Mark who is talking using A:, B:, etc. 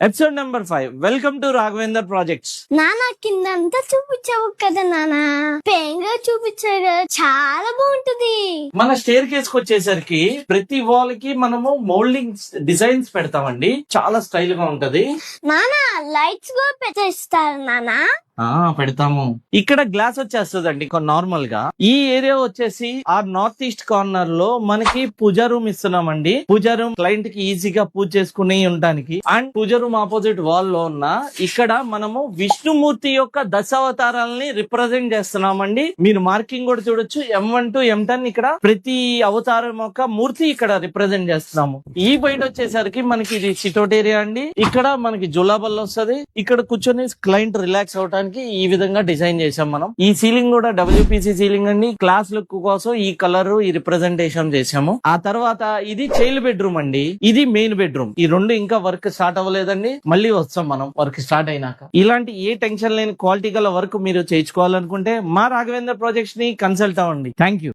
A: Episode number 5. Welcome to Raghavender projects.
B: నానా కిందంతా చూపించావు కదా నానా, పెంగా చూపించావు కదా, చాలా బాగుంటది.
A: మన స్టేర్ కేస్ కి వచ్చేసరికి ప్రతి వాల్ కి మనము మోల్డింగ్ డిజైన్స్ పెడతామండి. చాలా స్టైల్ గా ఉంటది.
B: నానా లైట్స్ కూడా పెట్టేస్తారు నానా.
A: పెడతాము. ఇక్కడ గ్లాస్ వచ్చేస్తుందండి నార్మల్ గా. ఈ ఏరియా వచ్చేసి ఆ నార్త్ ఈస్ట్ కార్నర్ లో మనకి పూజా రూమ్ ఇస్తున్నామండి. పూజా రూమ్ క్లయింట్ కి ఈజీగా పూజ చేసుకుని ఉండడానికి. And puja room opposite wall లో ఉన్న ఇక్కడ మనము విష్ణుమూర్తి యొక్క దశావతారాలని రిప్రజెంట్ చేస్తున్నామండి. మీరు మార్కింగ్ కూడా చూడొచ్చు. M1 to M10 ఇక్కడ ప్రతి అవతారం యొక్క మూర్తి ఇక్కడ రిప్రజెంట్ చేస్తున్నాము. ఈ బయట వచ్చేసరికి మనకి ఇది సిటౌట్ ఏరియా అండి. ఇక్కడ మనకి జులాబల్ వస్తుంది. ఇక్కడ కూర్చొని క్లయింట్ రిలాక్స్ అవడానికి ఈ విధంగా డిజైన్ చేసాం మనం. ఈ సీలింగ్ కూడా WPC సీలింగ్ అండి. క్లాస్ లుక్ కోసం ఈ కలర్ ఈ రిప్రజెంటేషన్ చేసాము. ఆ తర్వాత ఇది చైల్డ్ బెడ్రూమ్ అండి. ఇది మెయిన్ బెడ్రూమ్. ఈ రెండు ఇంకా వర్క్ స్టార్ట్ అవ్వలేదండి. మళ్ళీ వస్తాం మనం వర్క్ స్టార్ట్ అయినాక. ఇలాంటి ఏ టెన్షన్ లేని క్వాలిటీ గల వర్క్ మీరు చేయించుకోవాలనుకుంటే మా రాఘవేందర్ ప్రాజెక్ట్స్ ని కన్సల్ట్ అవ్వండి. Thank you.